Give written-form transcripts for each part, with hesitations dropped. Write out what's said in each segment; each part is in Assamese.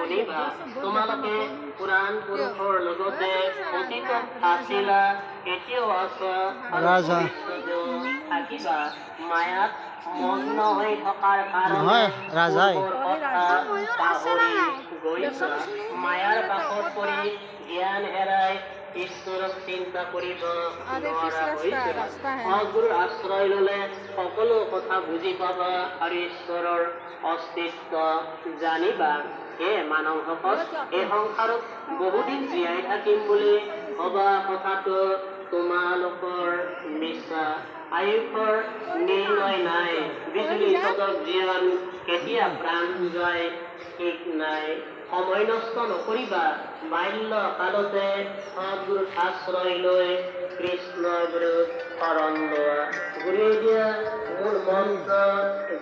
শুনিবা তোমালোকে পুৰাণ পুৰুষৰ লগতে অতীতত আছিলা এতিয়াও আছা আৰু ভৱিষ্যতেও থাকিবা মায়াত মগ্ন হৈ থকাৰ কাৰণে পাহৰি গৈছা মায়াৰ পাছত পৰি জ্ঞান হেৰাই ঈশ্বৰক চিন্তা কৰিব নোৱাৰা হৈছে সদ্গুৰুৰ আশ্ৰয় ললে সকলো কথা বুজি পাবা আৰু ঈশ্বৰৰ অস্তিত্ব জানিবা হে মানৱসকল এই সংসাৰত বহুদিন জীয়াই থাকিম বুলি ভবা কথাটো তোমালোকৰ মিছা আয়ুষৰ নিৰ্ণয় নাই বিজুলী সদক জীৱন কেতিয়া প্ৰাণ যায় ঠিক নাই সময় নষ্ট নকৰিবা বাল্য কালতে সদ্গুৰুৰ আশ্ৰয় লৈ কৃষ্ণ গুৰুক শৰণ লোৱা গুৰুৱে দিয়া মূল মন্ত্ৰ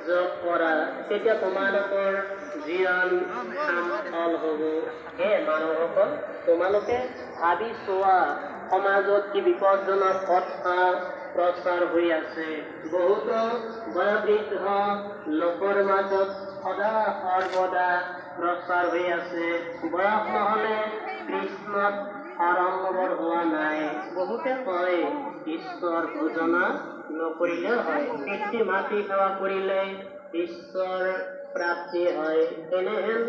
জপ কৰা তেতিয়া তোমালোকৰ জীৱন সফল হ'ব হে মানুহসকল তোমালোকে ভাবি চোৱা সমাজত কি বিপদজনক কথা প্ৰচাৰ হৈ আছে বহুতো বয়োবৃদ্ধ লোকৰ মাজত সদা সৰ্বদা প্ৰচাৰ হৈ আছে বয়স নহলে কৃষ্ণত আৰম্ভৰ হোৱা নাই বহুতে কয় ঈশ্বৰ ভোজনা নকৰিলেও হয় পিতৃ মাতৃ সেৱা কৰিলে ঈশ্বৰ প্ৰাপ্তি হয় এনেহেন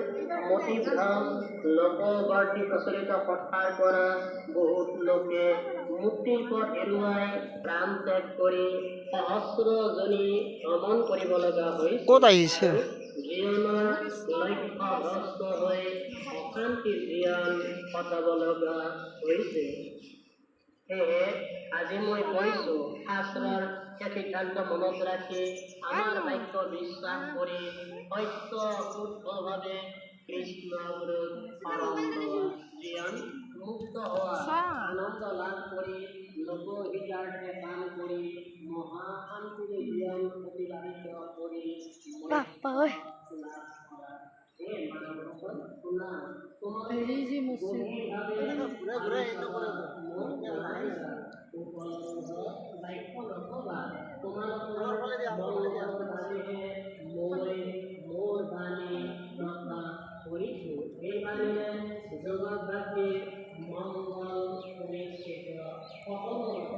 মতিভ্ৰম লোকবাৰ্তি প্ৰচলিত কথাৰ পৰা বহুত লোকে মুক্তিৰ পথ এৰুৱাই প্ৰাণ ত্যাগ কৰি সহস্ৰজনী ভ্ৰমণ কৰিব লগা হৈছে ক'ত আহিছে জীৱনৰ লক্ষ্য ভ্ৰষ্ট হৈ অশান্তিৰ জীৱন কটাব লগা হৈছে সেয়ে আজি মই কৈছো শাস্ত্ৰৰ সিদ্ধান্ত মনত ৰাখি আমাৰ বাক্য বিশ্বাস কৰি সত্য শুদ্ধভাৱে কৃষ্ণ গুৰুক শৰণ লোৱা জীৱন মুক্ত হোৱা আনন্দ লাভ কৰি লোকহিতাৰ্থে কাম কৰি মহাশান্তিৰে জীৱন অতিবাহিত কৰি লাভ কৰা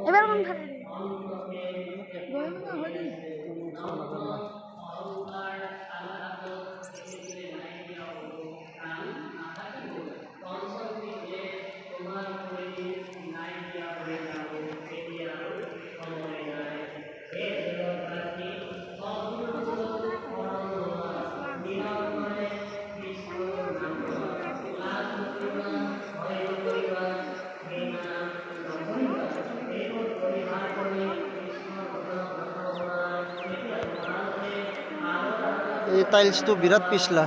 এবাৰ এই টাইলছটো বিৰাট পিছলা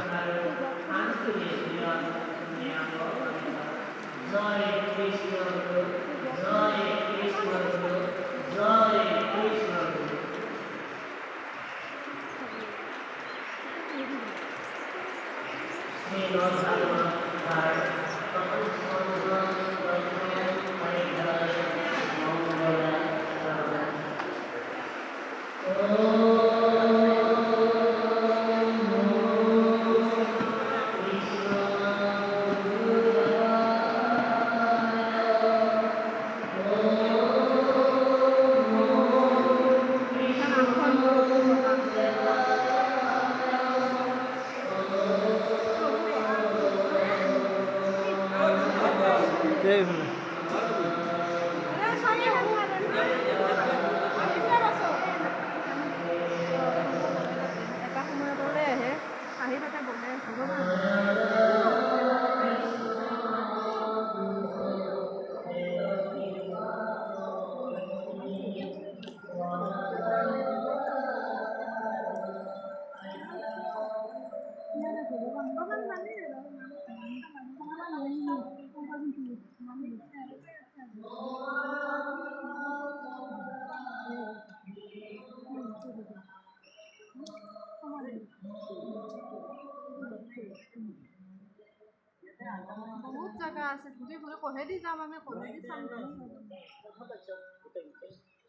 বহুত জায়গা আছে ঘুৰি ঘুৰি কোহেদি যাম আমি কোহেদি চাম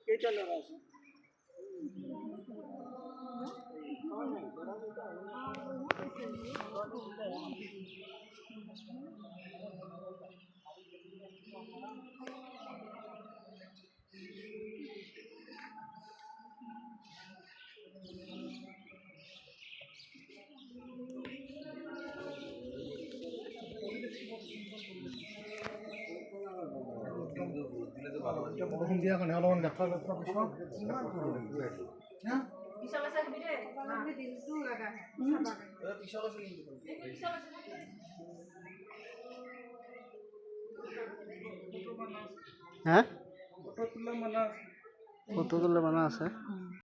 কেইটা ল'ৰা আছে বৰষুণ দিয়াৰ কাৰণে অলপমান যাত্ৰা হ্যাঁ ফটো তুলে মানা আছে